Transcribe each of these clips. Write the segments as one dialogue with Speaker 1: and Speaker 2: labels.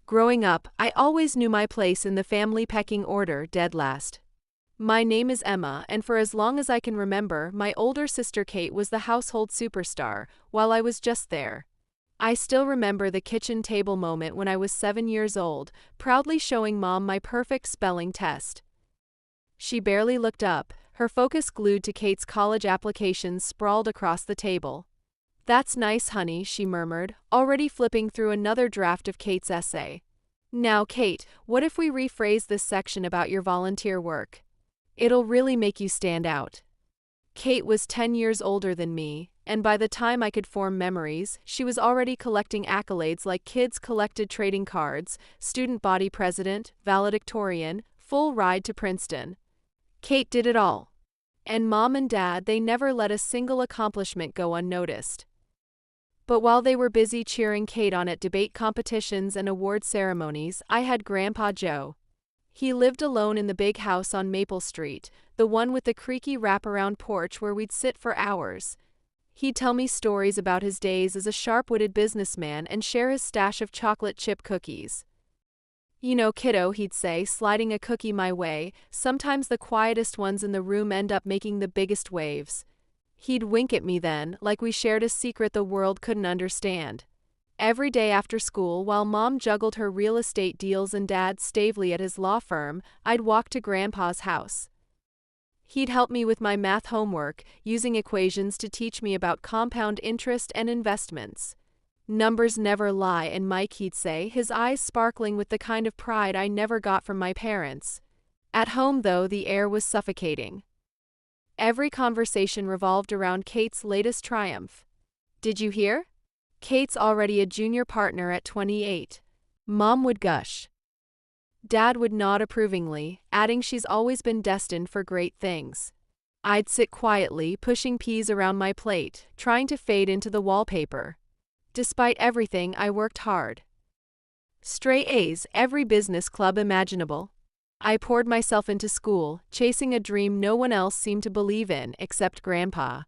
Speaker 1: Growing up, I always knew my place in the family pecking order, dead last. My name is Emma, and for as long as I can remember, my older sister Kate was the household superstar, while I was just there. I still remember the kitchen table moment when I was 7 years old, proudly showing Mom my perfect spelling test. She barely looked up, her focus glued to Kate's college applications sprawled across the table. "That's nice, honey," she murmured, already flipping through another draft of Kate's essay. "Now, Kate, what if we rephrase this section about your volunteer work? It'll really make you stand out." Kate was 10 years older than me, and by the time I could form memories, she was already collecting accolades like kids collected trading cards, student body president, valedictorian, full ride to Princeton. Kate did it all. And Mom and Dad, they never let a single accomplishment go unnoticed. But while they were busy cheering Kate on at debate competitions and award ceremonies, I had Grandpa Joe. He lived alone in the big house on Maple Street, the one with the creaky wraparound porch where we'd sit for hours. He'd tell me stories about his days as a sharp-witted businessman and share his stash of chocolate chip cookies. "You know, kiddo," he'd say, sliding a cookie my way, "sometimes the quietest ones in the room end up making the biggest waves." He'd wink at me then, like we shared a secret the world couldn't understand. Every day after school, while Mom juggled her real estate deals and Dad stavely at his law firm, I'd walk to Grandpa's house. He'd help me with my math homework, using equations to teach me about compound interest and investments. "Numbers never lie," and Mike, he'd say, his eyes sparkling with the kind of pride I never got from my parents. At home, though, the air was suffocating. Every conversation revolved around Kate's latest triumph. "Did you hear? Kate's already a junior partner at 28. Mom would gush. Dad would nod approvingly, adding she's always been destined for great things. I'd sit quietly, pushing peas around my plate, trying to fade into the wallpaper. Despite everything, I worked hard. Straight A's, every business club imaginable. I poured myself into school, chasing a dream no one else seemed to believe in except Grandpa.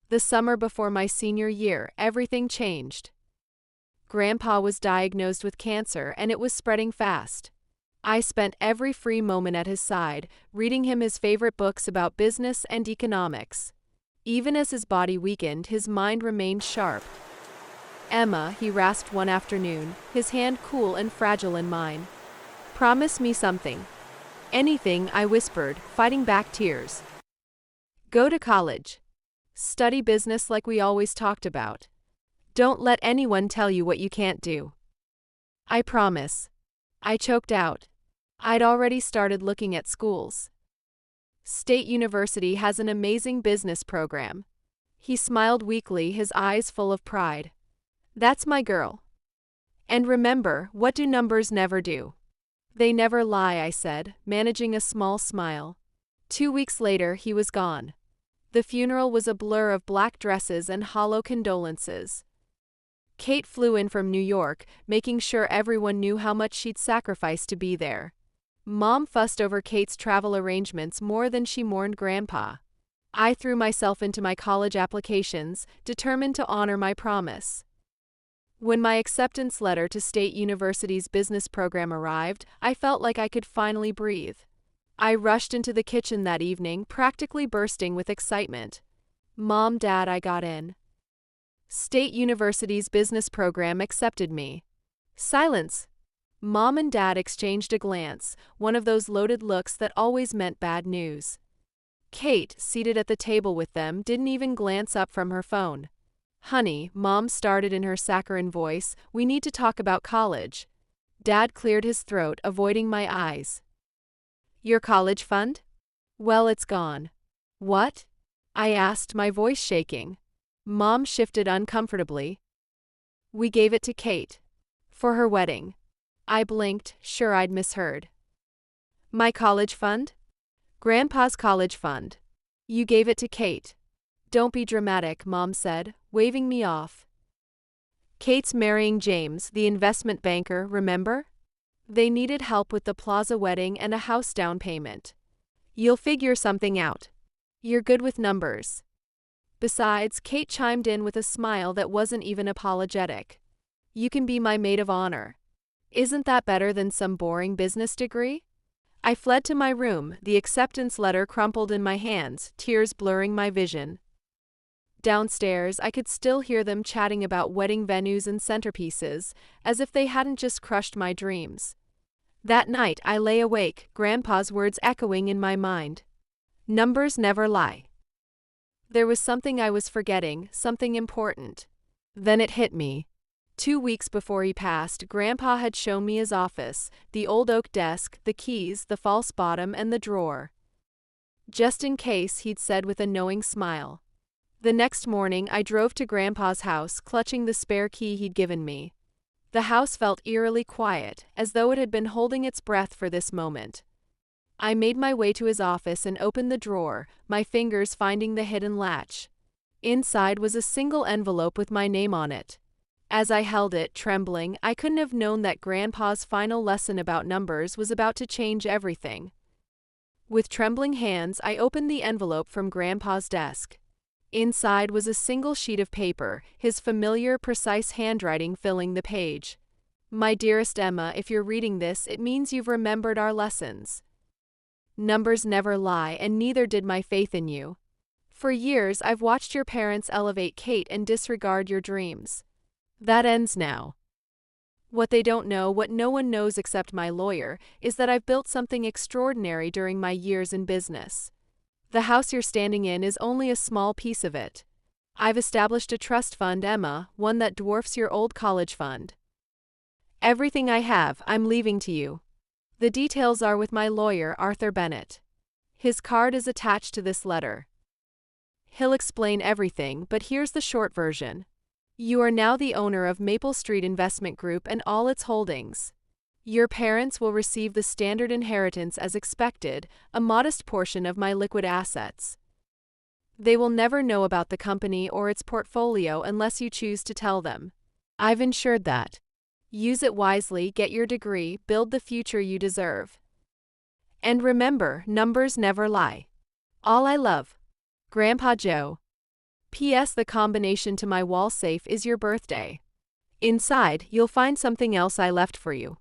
Speaker 1: The summer before my senior year, everything changed. Grandpa was diagnosed with cancer, and it was spreading fast. I spent every free moment at his side, reading him his favorite books about business and economics. Even as his body weakened, his mind remained sharp. "Emma," he rasped one afternoon, his hand cool and fragile in mine. "Promise me something." "Anything," I whispered, fighting back tears. "Go to college. Study business like we always talked about. Don't let anyone tell you what you can't do." "I promise." I choked out. I'd already started looking at schools. State University has an amazing business program. He smiled weakly, his eyes full of pride. "That's my girl. And remember, what do numbers never do?" "They never lie," I said, managing a small smile. 2 weeks later, he was gone. The funeral was a blur of black dresses and hollow condolences. Kate flew in from New York, making sure everyone knew how much she'd sacrificed to be there. Mom fussed over Kate's travel arrangements more than she mourned Grandpa. I threw myself into my college applications, determined to honor my promise. When my acceptance letter to State University's business program arrived, I felt like I could finally breathe. I rushed into the kitchen that evening, practically bursting with excitement. "Mom, Dad, I got in. State University's business program accepted me." Silence. Mom and Dad exchanged a glance, one of those loaded looks that always meant bad news. Kate, seated at the table with them, didn't even glance up from her phone. "Honey," Mom started in her saccharine voice, "we need to talk about college." Dad cleared his throat, avoiding my eyes. "Your college fund? Well, it's gone." "What?" I asked, my voice shaking. Mom shifted uncomfortably. "We gave it to Kate. For her wedding." I blinked, sure I'd misheard. "My college fund?" "Grandpa's college fund. You gave it to Kate." "Don't be dramatic," Mom said, waving me off. "Kate's marrying James, the investment banker, remember? They needed help with the Plaza wedding and a house down payment. You'll figure something out. You're good with numbers." Besides, Kate chimed in with a smile that wasn't even apologetic. "You can be my maid of honor." Isn't that better than some boring business degree? I fled to my room, the acceptance letter crumpled in my hands, tears blurring my vision. Downstairs, I could still hear them chatting about wedding venues and centerpieces, as if they hadn't just crushed my dreams. That night, I lay awake, Grandpa's words echoing in my mind. Numbers never lie. There was something I was forgetting, something important. Then it hit me. 2 weeks before he passed, Grandpa had shown me his office, the old oak desk, the keys, the false bottom, and the drawer. Just in case, he'd said with a knowing smile. The next morning, I drove to Grandpa's house, clutching the spare key he'd given me. The house felt eerily quiet, as though it had been holding its breath for this moment. I made my way to his office and opened the drawer, my fingers finding the hidden latch. Inside was a single envelope with my name on it. As I held it, trembling, I couldn't have known that Grandpa's final lesson about numbers was about to change everything. With trembling hands, I opened the envelope from Grandpa's desk. Inside was a single sheet of paper, his familiar, precise handwriting filling the page. My dearest Emma, if you're reading this, it means you've remembered our lessons. Numbers never lie, and neither did my faith in you. For years, I've watched your parents elevate Kate and disregard your dreams. That ends now. What they don't know, what no one knows except my lawyer, is that I've built something extraordinary during my years in business. The house you're standing in is only a small piece of it. I've established a trust fund, Emma, one that dwarfs your old college fund. Everything I have, I'm leaving to you. The details are with my lawyer, Arthur Bennett. His card is attached to this letter. He'll explain everything, but here's the short version. You are now the owner of Maple Street Investment Group and all its holdings. Your parents will receive the standard inheritance as expected, a modest portion of my liquid assets. They will never know about the company or its portfolio unless you choose to tell them. I've ensured that. Use it wisely, get your degree, build the future you deserve. And remember, numbers never lie. All I love. Grandpa Joe. P.S. The combination to my wall safe is your birthday. Inside, you'll find something else I left for you.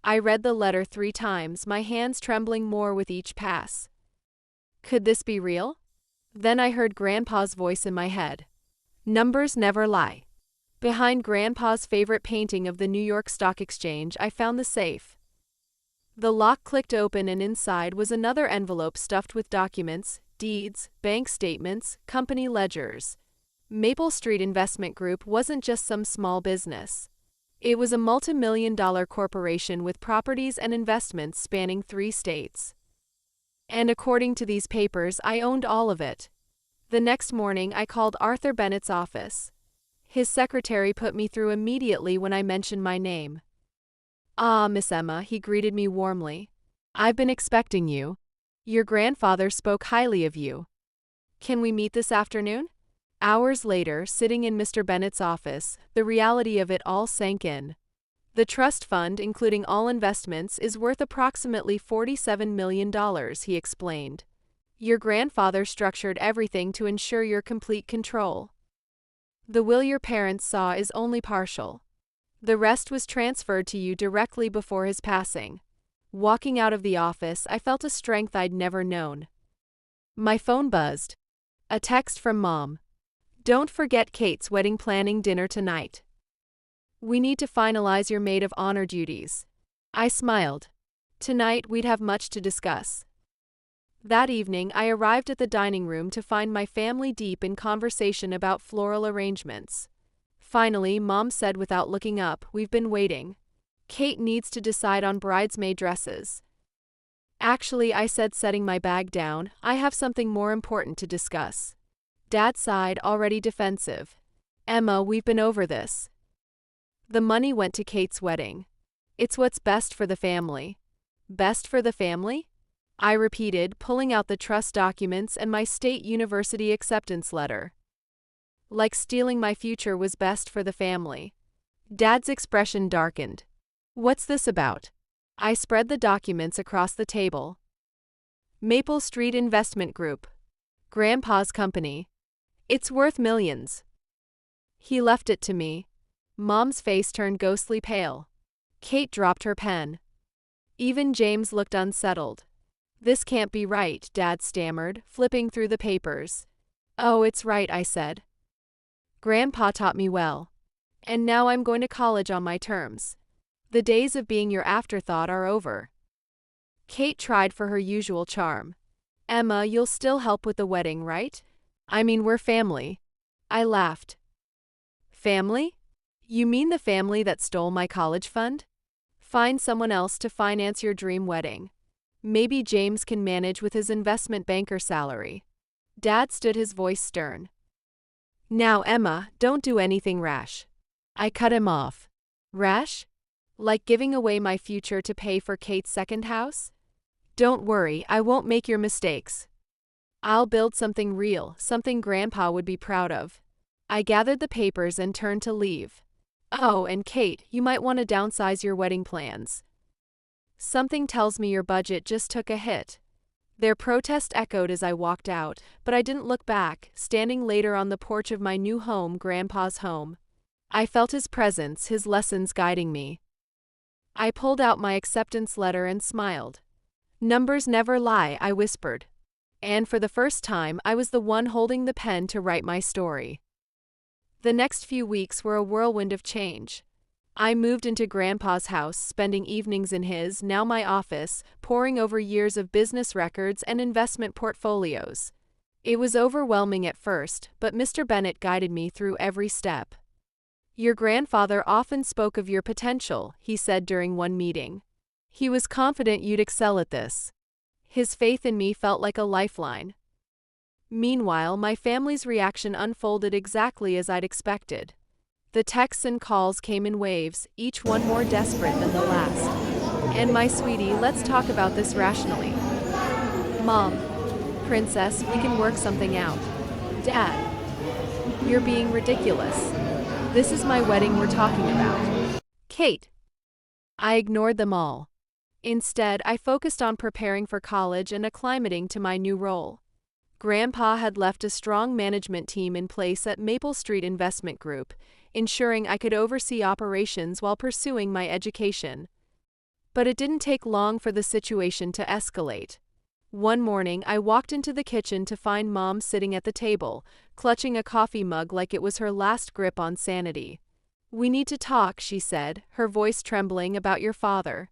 Speaker 1: I read the letter 3 times, my hands trembling more with each pass. Could this be real? Then I heard Grandpa's voice in my head. Numbers never lie. Behind Grandpa's favorite painting of the New York Stock Exchange, I found the safe. The lock clicked open and inside was another envelope stuffed with documents, deeds, bank statements, company ledgers. Maple Street Investment Group wasn't just some small business. It was a multi-million-dollar corporation with properties and investments spanning 3 states. And according to these papers, I owned all of it. The next morning, I called Arthur Bennett's office. His secretary put me through immediately when I mentioned my name. "Ah, Miss Emma," he greeted me warmly. "I've been expecting you. Your grandfather spoke highly of you. Can we meet this afternoon?" Hours later, sitting in Mr. Bennett's office, the reality of it all sank in. The trust fund, including all investments, is worth approximately $47 million, he explained. Your grandfather structured everything to ensure your complete control. The will your parents saw is only partial. The rest was transferred to you directly before his passing. Walking out of the office, I felt a strength I'd never known. My phone buzzed. A text from Mom. "Don't forget Kate's wedding planning dinner tonight. We need to finalize your maid of honor duties." I smiled. Tonight we'd have much to discuss. That evening, I arrived at the dining room to find my family deep in conversation about floral arrangements. Finally, Mom said without looking up, "We've been waiting. Kate needs to decide on bridesmaid dresses." "Actually," I said, setting my bag down, "I have something more important to discuss." Dad sighed, already defensive. "Emma, we've been over this. The money went to Kate's wedding. It's what's best for the family." "Best for the family?" I repeated, pulling out the trust documents and my state university acceptance letter. Like stealing my future was best for the family. Dad's expression darkened. "What's this about?" I spread the documents across the table. Maple Street Investment Group. Grandpa's company. It's worth millions. He left it to me. Mom's face turned ghostly pale. Kate dropped her pen. Even James looked unsettled. This can't be right, Dad stammered, flipping through the papers. Oh, it's right, I said. Grandpa taught me well. And now I'm going to college on my terms. The days of being your afterthought are over. Kate tried for her usual charm. Emma, you'll still help with the wedding, right? I mean, we're family. I laughed. Family? You mean the family that stole my college fund? Find someone else to finance your dream wedding. Maybe James can manage with his investment banker salary. Dad stood, his voice stern. Now, Emma, don't do anything rash. I cut him off. Rash? Like giving away my future to pay for Kate's second house? Don't worry, I won't make your mistakes. I'll build something real, something Grandpa would be proud of. I gathered the papers and turned to leave. Oh, and Kate, you might want to downsize your wedding plans. Something tells me your budget just took a hit. Their protest echoed as I walked out, but I didn't look back, standing later on the porch of my new home, Grandpa's home. I felt his presence, his lessons guiding me. I pulled out my acceptance letter and smiled. Numbers never lie, I whispered. And for the first time, I was the one holding the pen to write my story. The next few weeks were a whirlwind of change. I moved into Grandpa's house, spending evenings in his, now my office, poring over years of business records and investment portfolios. It was overwhelming at first, but Mr. Bennett guided me through every step. Your grandfather often spoke of your potential, he said during one meeting. He was confident you'd excel at this. His faith in me felt like a lifeline. Meanwhile, my family's reaction unfolded exactly as I'd expected. The texts and calls came in waves, each one more desperate than the last. And my sweetie, let's talk about this rationally. Mom, Princess, we can work something out. Dad, you're being ridiculous. This is my wedding we're talking about. Kate. I ignored them all. Instead, I focused on preparing for college and acclimating to my new role. Grandpa had left a strong management team in place at Maple Street Investment Group, ensuring I could oversee operations while pursuing my education. But it didn't take long for the situation to escalate. One morning, I walked into the kitchen to find Mom sitting at the table, clutching a coffee mug like it was her last grip on sanity. We need to talk, she said, her voice trembling, about your father.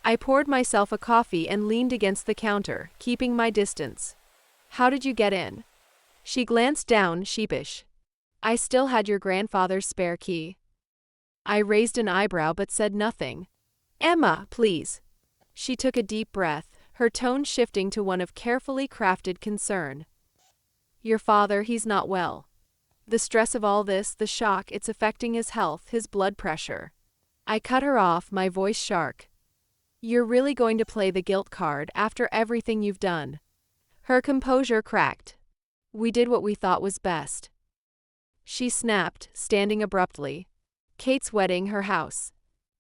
Speaker 1: I poured myself a coffee and leaned against the counter, keeping my distance. How did you get in? She glanced down, sheepish. I still had your grandfather's spare key. I raised an eyebrow but said nothing. Emma, please. She took a deep breath, her tone shifting to one of carefully crafted concern. Your father, he's not well. The stress of all this, the shock, it's affecting his health, his blood pressure. I cut her off, my voice sharp. You're really going to play the guilt card after everything you've done? Her composure cracked. We did what we thought was best. She snapped, standing abruptly. Kate's wedding, her house.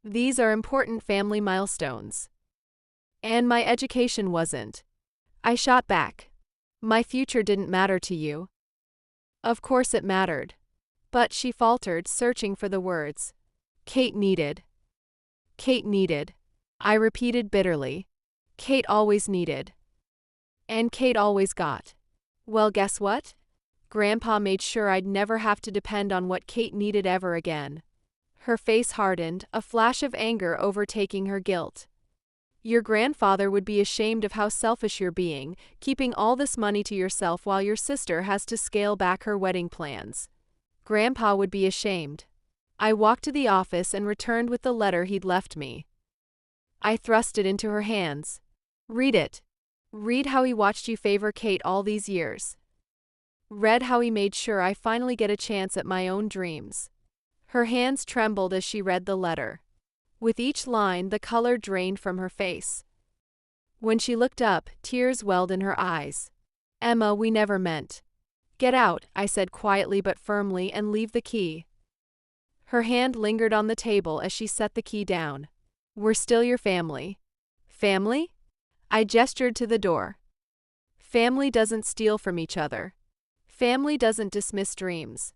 Speaker 1: These are important family milestones. And my education wasn't. I shot back. My future didn't matter to you. Of course it mattered. But she faltered, searching for the words. Kate needed. Kate needed. I repeated bitterly. Kate always needed. And Kate always got. Well, guess what? Grandpa made sure I'd never have to depend on what Kate needed ever again. Her face hardened, a flash of anger overtaking her guilt. Your grandfather would be ashamed of how selfish you're being, keeping all this money to yourself while your sister has to scale back her wedding plans. Grandpa would be ashamed. I walked to the office and returned with the letter he'd left me. I thrust it into her hands. Read it. Read how he watched you favor Kate all these years. Read how he made sure I finally get a chance at my own dreams. Her hands trembled as she read the letter. With each line, the color drained from her face. When she looked up, tears welled in her eyes. Emma, we never meant. Get out, I said quietly but firmly, and leave the key. Her hand lingered on the table as she set the key down. We're still your family. Family? I gestured to the door. Family doesn't steal from each other. Family doesn't dismiss dreams.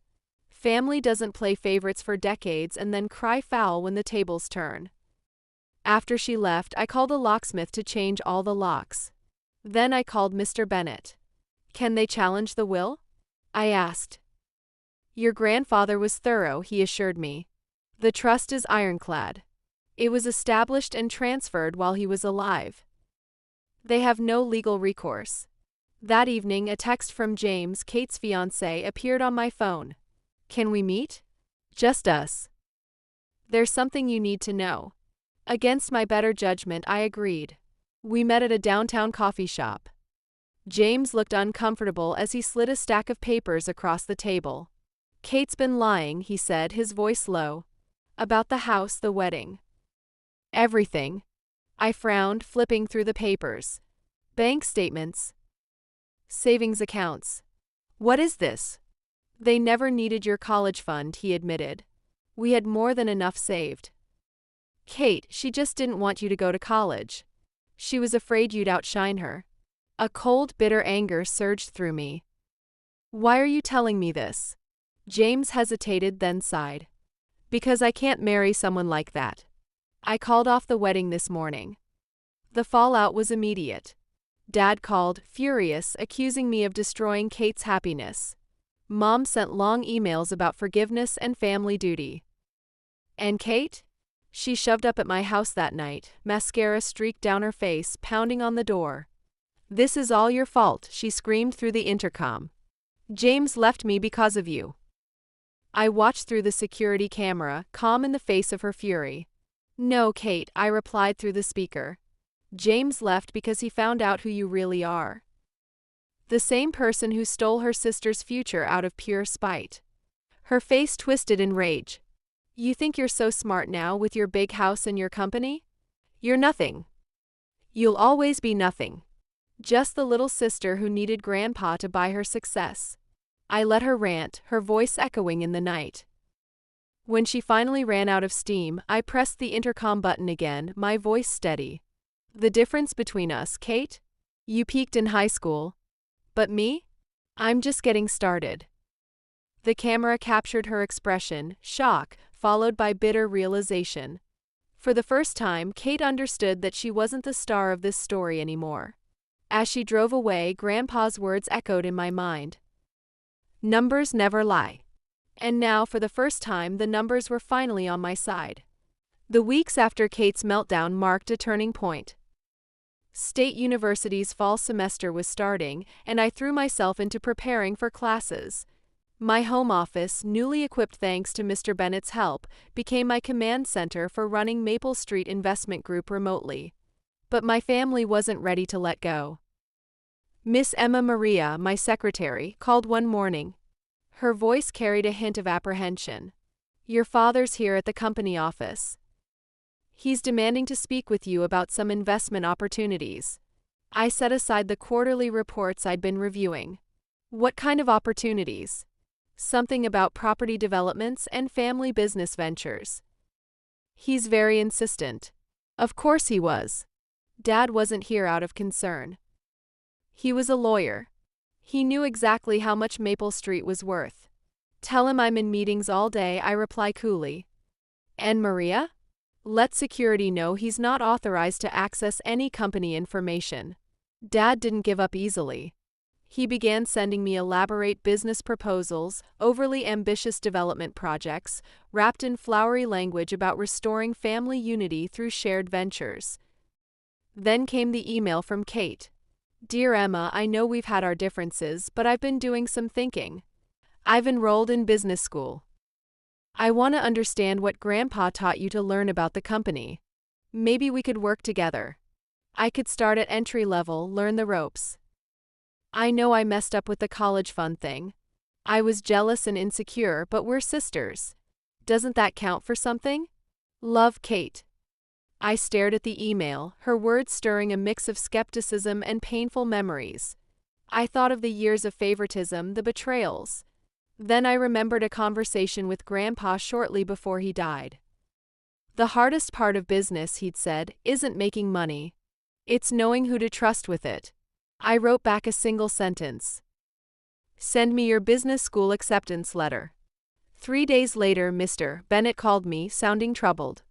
Speaker 1: Family doesn't play favorites for decades and then cry foul when the tables turn. After she left, I called a locksmith to change all the locks. Then I called Mr. Bennett. Can they challenge the will? I asked. Your grandfather was thorough, he assured me. The trust is ironclad. It was established and transferred while he was alive. They have no legal recourse. That evening, a text from James, Kate's fiancé, appeared on my phone. Can we meet? Just us. There's something you need to know. Against my better judgment, I agreed. We met at a downtown coffee shop. James looked uncomfortable as he slid a stack of papers across the table. Kate's been lying, he said, his voice low. About the house, the wedding. Everything. I frowned, flipping through the papers. Bank statements. Savings accounts. What is this? They never needed your college fund, he admitted. We had more than enough saved. Kate, she just didn't want you to go to college. She was afraid you'd outshine her. A cold, bitter anger surged through me. Why are you telling me this? James hesitated, then sighed. Because I can't marry someone like that. I called off the wedding this morning. The fallout was immediate. Dad called, furious, accusing me of destroying Kate's happiness. Mom sent long emails about forgiveness and family duty. And Kate? She shoved up at my house that night, mascara streaked down her face, pounding on the door. This is all your fault, she screamed through the intercom. James left me because of you. I watched through the security camera, calm in the face of her fury. No, Kate, I replied through the speaker. James left because he found out who you really are. The same person who stole her sister's future out of pure spite. Her face twisted in rage. You think you're so smart now with your big house and your company? You're nothing. You'll always be nothing. Just the little sister who needed Grandpa to buy her success. I let her rant, her voice echoing in the night. When she finally ran out of steam, I pressed the intercom button again, my voice steady. The difference between us, Kate? You peaked in high school. But me? I'm just getting started. The camera captured her expression, shock, followed by bitter realization. For the first time, Kate understood that she wasn't the star of this story anymore. As she drove away, Grandpa's words echoed in my mind. Numbers never lie. And now, for the first time, the numbers were finally on my side. The weeks after Kate's meltdown marked a turning point. State University's fall semester was starting, and I threw myself into preparing for classes. My home office, newly equipped thanks to Mr. Bennett's help, became my command center for running Maple Street Investment Group remotely. But my family wasn't ready to let go. Miss Emma Maria, my secretary, called one morning. Her voice carried a hint of apprehension. Your father's here at the company office. He's demanding to speak with you about some investment opportunities. I set aside the quarterly reports I'd been reviewing. What kind of opportunities? Something about property developments and family business ventures. He's very insistent. Of course he was. Dad wasn't here out of concern. He was a lawyer. He knew exactly how much Maple Street was worth. Tell him I'm in meetings all day, I reply coolly. And Maria? Let security know he's not authorized to access any company information. Dad didn't give up easily. He began sending me elaborate business proposals, overly ambitious development projects, wrapped in flowery language about restoring family unity through shared ventures. Then came the email from Kate. Dear Emma, I know we've had our differences, but I've been doing some thinking. I've enrolled in business school. I want to understand what Grandpa taught you to learn about the company. Maybe we could work together. I could start at entry level, learn the ropes. I know I messed up with the college fund thing. I was jealous and insecure, but we're sisters. Doesn't that count for something? Love, Kate. I stared at the email, her words stirring a mix of skepticism and painful memories. I thought of the years of favoritism, the betrayals. Then I remembered a conversation with Grandpa shortly before he died. The hardest part of business, he'd said, isn't making money. It's knowing who to trust with it. I wrote back a single sentence. Send me your business school acceptance letter. 3 days later, Mr. Bennett called me, sounding troubled.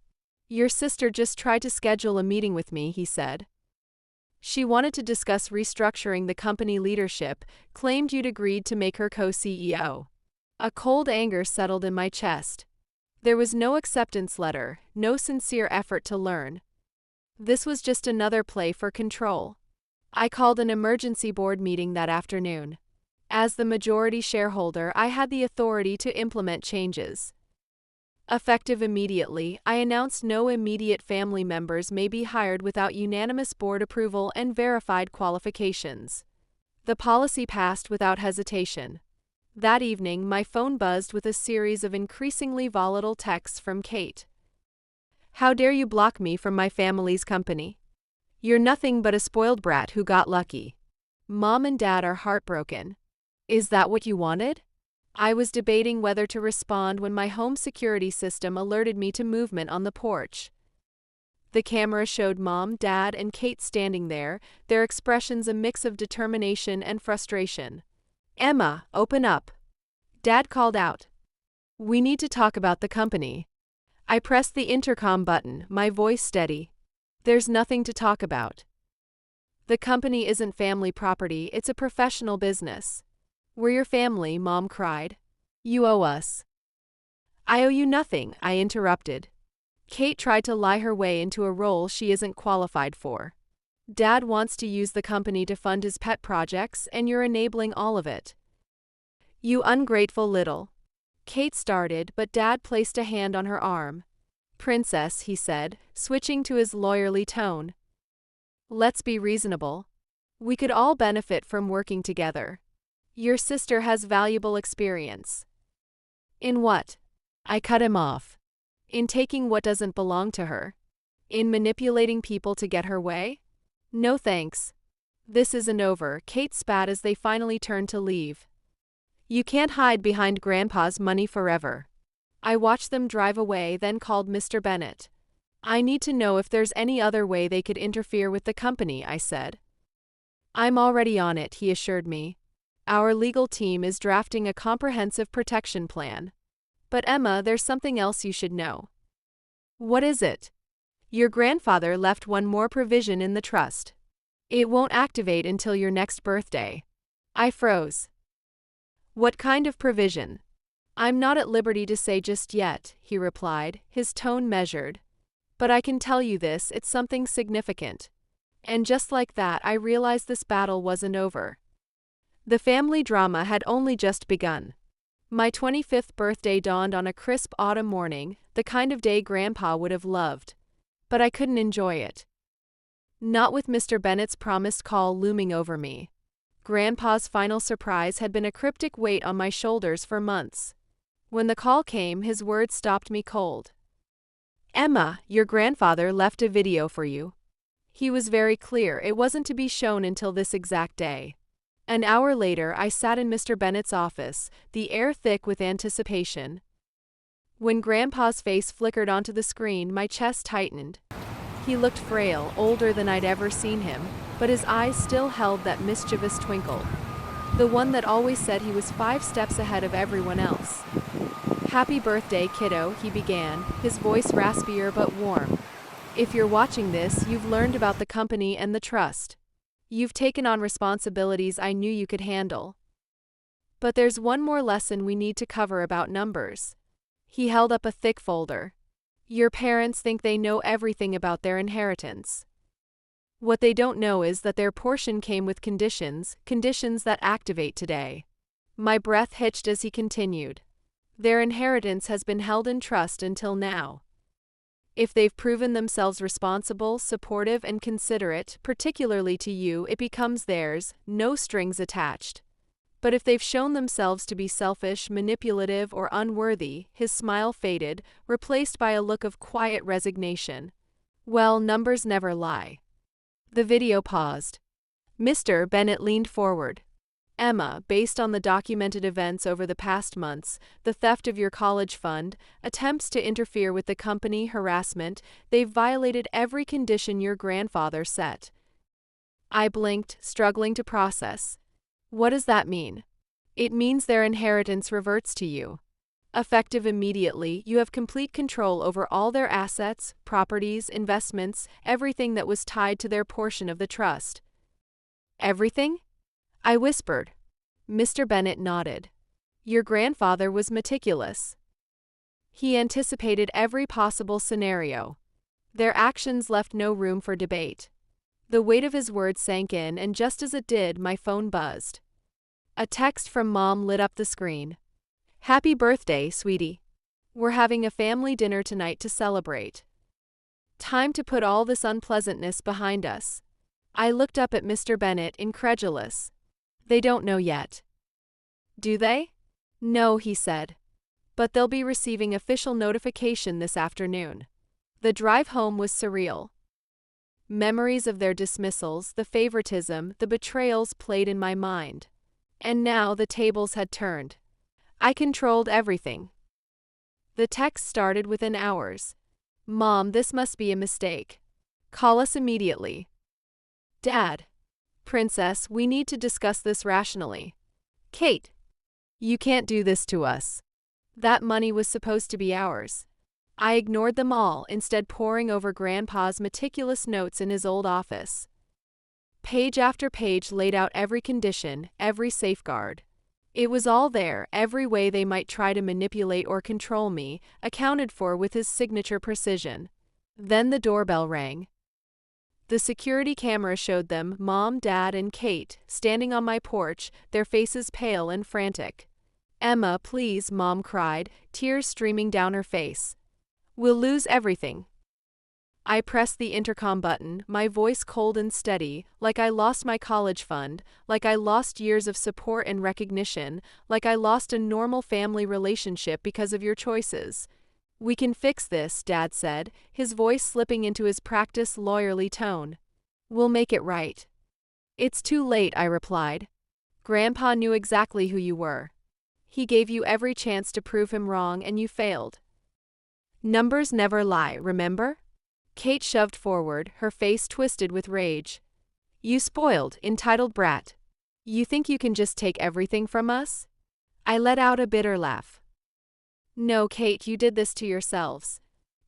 Speaker 1: Your sister just tried to schedule a meeting with me, he said. She wanted to discuss restructuring the company leadership, claimed you'd agreed to make her co-CEO. A cold anger settled in my chest. There was no acceptance letter, no sincere effort to learn. This was just another play for control. I called an emergency board meeting that afternoon. As the majority shareholder, I had the authority to implement changes. Effective immediately, I announced no immediate family members may be hired without unanimous board approval and verified qualifications. The policy passed without hesitation. That evening, my phone buzzed with a series of increasingly volatile texts from Kate. How dare you block me from my family's company? You're nothing but a spoiled brat who got lucky. Mom and Dad are heartbroken. Is that what you wanted? I was debating whether to respond when my home security system alerted me to movement on the porch. The camera showed Mom, Dad, and Kate standing there, their expressions a mix of determination and frustration. Emma, open up. Dad called out. We need to talk about the company. I pressed the intercom button, my voice steady. There's nothing to talk about. The company isn't family property, it's a professional business. We're your family, Mom cried. You owe us. I owe you nothing, I interrupted. Kate tried to lie her way into a role she isn't qualified for. Dad wants to use the company to fund his pet projects, and you're enabling all of it. You ungrateful little. Kate started, but Dad placed a hand on her arm. Princess, he said, switching to his lawyerly tone. Let's be reasonable. We could all benefit from working together. Your sister has valuable experience. In what? I cut him off. In taking what doesn't belong to her. In manipulating people to get her way? No thanks. This isn't over, Kate spat as they finally turned to leave. You can't hide behind Grandpa's money forever. I watched them drive away, then called Mr. Bennett. I need to know if there's any other way they could interfere with the company, I said. I'm already on it, he assured me. Our legal team is drafting a comprehensive protection plan. But Emma, there's something else you should know. What is it? Your grandfather left one more provision in the trust. It won't activate until your next birthday. I froze. What kind of provision? I'm not at liberty to say just yet, he replied, his tone measured. But I can tell you this, it's something significant. And just like that, I realized this battle wasn't over. The family drama had only just begun. My 25th birthday dawned on a crisp autumn morning, the kind of day Grandpa would have loved. But I couldn't enjoy it. Not with Mr. Bennett's promised call looming over me. Grandpa's final surprise had been a cryptic weight on my shoulders for months. When the call came, his words stopped me cold. Emma, your grandfather left a video for you. He was very clear, it wasn't to be shown until this exact day. An hour later, I sat in Mr. Bennett's office, the air thick with anticipation. When Grandpa's face flickered onto the screen, my chest tightened. He looked frail, older than I'd ever seen him, but his eyes still held that mischievous twinkle. The one that always said he was 5 steps ahead of everyone else. Happy birthday, kiddo, he began, his voice raspier but warm. If you're watching this, you've learned about the company and the trust. You've taken on responsibilities I knew you could handle. But there's one more lesson we need to cover about numbers. He held up a thick folder. Your parents think they know everything about their inheritance. What they don't know is that their portion came with conditions that activate today. My breath hitched as he continued. Their inheritance has been held in trust until now. If they've proven themselves responsible, supportive, and considerate, particularly to you, it becomes theirs, no strings attached. But if they've shown themselves to be selfish, manipulative, or unworthy, his smile faded, replaced by a look of quiet resignation. Well, numbers never lie. The video paused. Mr. Bennett leaned forward. Emma, based on the documented events over the past months, the theft of your college fund, attempts to interfere with the company, harassment, they've violated every condition your grandfather set. I blinked, struggling to process. What does that mean? It means their inheritance reverts to you. Effective immediately, you have complete control over all their assets, properties, investments, everything that was tied to their portion of the trust. Everything? I whispered. Mr. Bennet nodded. Your grandfather was meticulous. He anticipated every possible scenario. Their actions left no room for debate. The weight of his words sank in, and just as it did, my phone buzzed. A text from Mom lit up the screen. Happy birthday, sweetie. We're having a family dinner tonight to celebrate. Time to put all this unpleasantness behind us. I looked up at Mr. Bennet, incredulous. They don't know yet. Do they? No, he said. But they'll be receiving official notification this afternoon. The drive home was surreal. Memories of their dismissals, the favoritism, the betrayals played in my mind. And now the tables had turned. I controlled everything. The text started within hours. Mom, this must be a mistake. Call us immediately. Dad. Princess, we need to discuss this rationally. Kate. You can't do this to us. That money was supposed to be ours. I ignored them all, instead poring over Grandpa's meticulous notes in his old office. Page after page laid out every condition, every safeguard. It was all there, every way they might try to manipulate or control me, accounted for with his signature precision. Then the doorbell rang. The security camera showed them, Mom, Dad, and Kate, standing on my porch, their faces pale and frantic. Emma, please, Mom cried, tears streaming down her face. We'll lose everything. I pressed the intercom button, my voice cold and steady, like I lost my college fund, like I lost years of support and recognition, like I lost a normal family relationship because of your choices. We can fix this, Dad said, his voice slipping into his practiced lawyerly tone. We'll make it right. It's too late, I replied. Grandpa knew exactly who you were. He gave you every chance to prove him wrong, and you failed. Numbers never lie, remember? Kate shoved forward, her face twisted with rage. You spoiled, entitled brat. You think you can just take everything from us? I let out a bitter laugh. No, Kate, you did this to yourselves.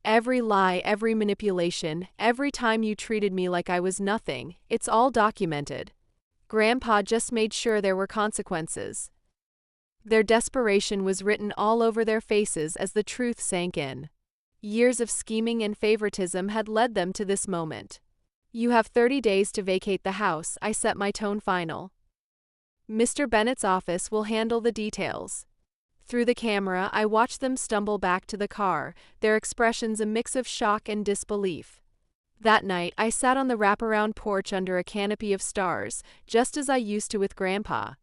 Speaker 1: Every lie, every manipulation, every time you treated me like I was nothing, it's all documented. Grandpa just made sure there were consequences. Their desperation was written all over their faces as the truth sank in. Years of scheming and favoritism had led them to this moment. You have 30 days to vacate the house, I set my tone final. Mr. Bennet's office will handle the details. Through the camera, I watched them stumble back to the car, their expressions a mix of shock and disbelief. That night, I sat on the wraparound porch under a canopy of stars, just as I used to with Grandpa.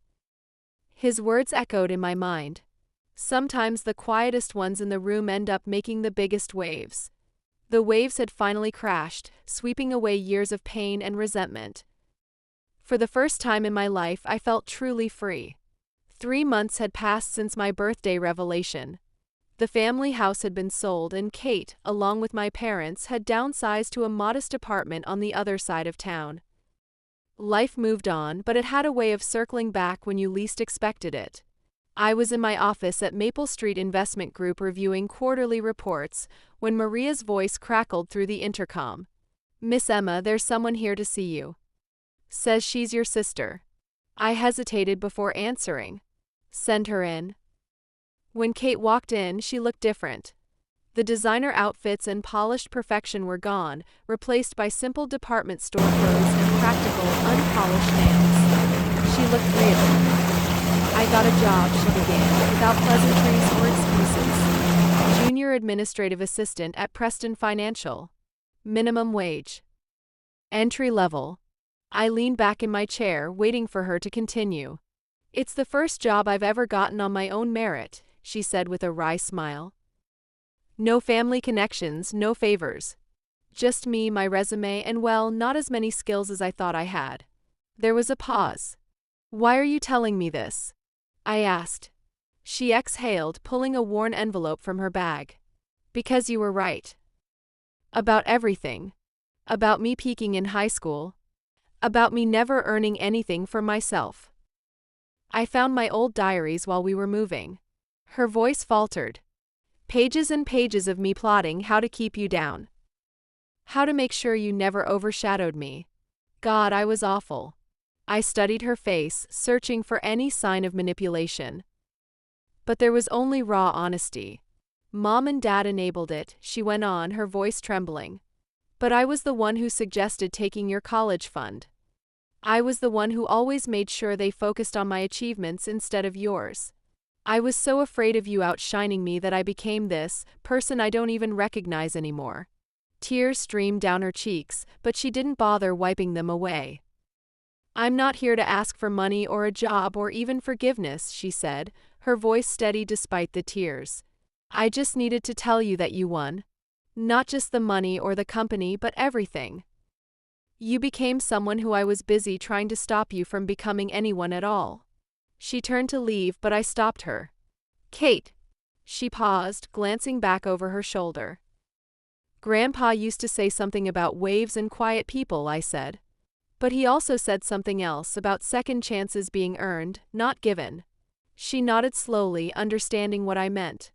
Speaker 1: His words echoed in my mind. Sometimes the quietest ones in the room end up making the biggest waves. The waves had finally crashed, sweeping away years of pain and resentment. For the first time in my life, I felt truly free. 3 months had passed since my birthday revelation. The family house had been sold, and Kate, along with my parents, had downsized to a modest apartment on the other side of town. Life moved on, but it had a way of circling back when you least expected it. I was in my office at Maple Street Investment Group reviewing quarterly reports when Maria's voice crackled through the intercom. Miss Emma, there's someone here to see you. Says she's your sister. I hesitated before answering. Send her in. When Kate walked in, she looked different. The designer outfits and polished perfection were gone, replaced by simple department store clothes and practical, unpolished nails. She looked real. I got a job, she began, without pleasantries or excuses. Junior administrative assistant at Preston Financial. Minimum wage. Entry level. I leaned back in my chair, waiting for her to continue. It's the first job I've ever gotten on my own merit, she said with a wry smile. No family connections, no favors. Just me, my resume, and well, not as many skills as I thought I had. There was a pause. Why are you telling me this? I asked. She exhaled, pulling a worn envelope from her bag. Because you were right. About everything. About me peaking in high school. About me never earning anything for myself. I found my old diaries while we were moving. Her voice faltered. Pages and pages of me plotting how to keep you down. How to make sure you never overshadowed me. God, I was awful. I studied her face, searching for any sign of manipulation. But there was only raw honesty. Mom and Dad enabled it, she went on, her voice trembling. But I was the one who suggested taking your college fund. I was the one who always made sure they focused on my achievements instead of yours. I was so afraid of you outshining me that I became this person I don't even recognize anymore. Tears streamed down her cheeks, but she didn't bother wiping them away. I'm not here to ask for money or a job or even forgiveness, she said, her voice steady despite the tears. I just needed to tell you that you won. Not just the money or the company, but everything. You became someone who I was busy trying to stop you from becoming anyone at all. She turned to leave, but I stopped her. Kate. She paused, glancing back over her shoulder. Grandpa used to say something about waves and quiet people, I said. But he also said something else about second chances being earned, not given. She nodded slowly, understanding what I meant.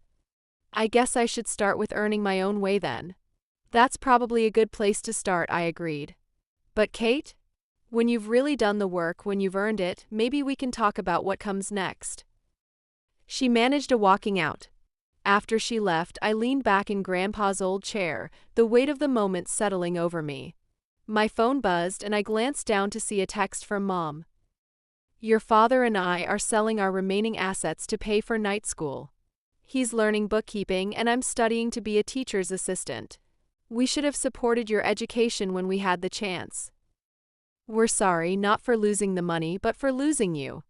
Speaker 1: I guess I should start with earning my own way then. That's probably a good place to start, I agreed. But Kate? When you've really done the work, when you've earned it, maybe we can talk about what comes next. She managed a walking out. After she left, I leaned back in Grandpa's old chair, the weight of the moment settling over me. My phone buzzed and I glanced down to see a text from Mom. Your father and I are selling our remaining assets to pay for night school. He's learning bookkeeping and I'm studying to be a teacher's assistant. We should have supported your education when we had the chance. We're sorry, not for losing the money, but for losing you.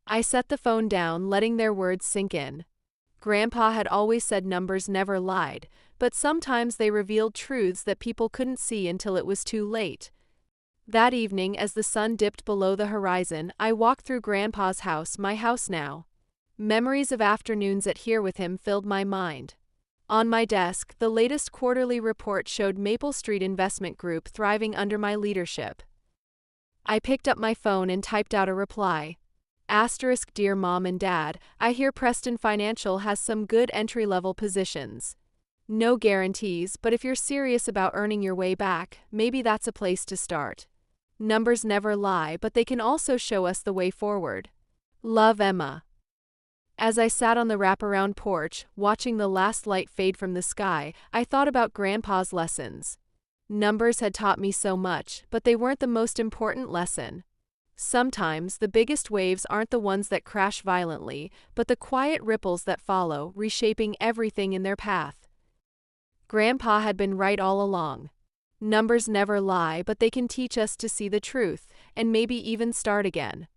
Speaker 1: I set the phone down, letting their words sink in. Grandpa had always said numbers never lied, but sometimes they revealed truths that people couldn't see until it was too late. That evening, as the sun dipped below the horizon, I walked through Grandpa's house, my house now. Memories of afternoons at here with him filled my mind. On my desk, the latest quarterly report showed Maple Street Investment Group thriving under my leadership. I picked up my phone and typed out a reply. Asterisk, dear Mom and Dad, I hear Preston Financial has some good entry-level positions. No guarantees, but if you're serious about earning your way back, maybe that's a place to start. Numbers never lie, but they can also show us the way forward. Love, Emma. As I sat on the wraparound porch, watching the last light fade from the sky, I thought about Grandpa's lessons. Numbers had taught me so much, but they weren't the most important lesson. Sometimes, the biggest waves aren't the ones that crash violently, but the quiet ripples that follow, reshaping everything in their path. Grandpa had been right all along. Numbers never lie, but they can teach us to see the truth, and maybe even start again.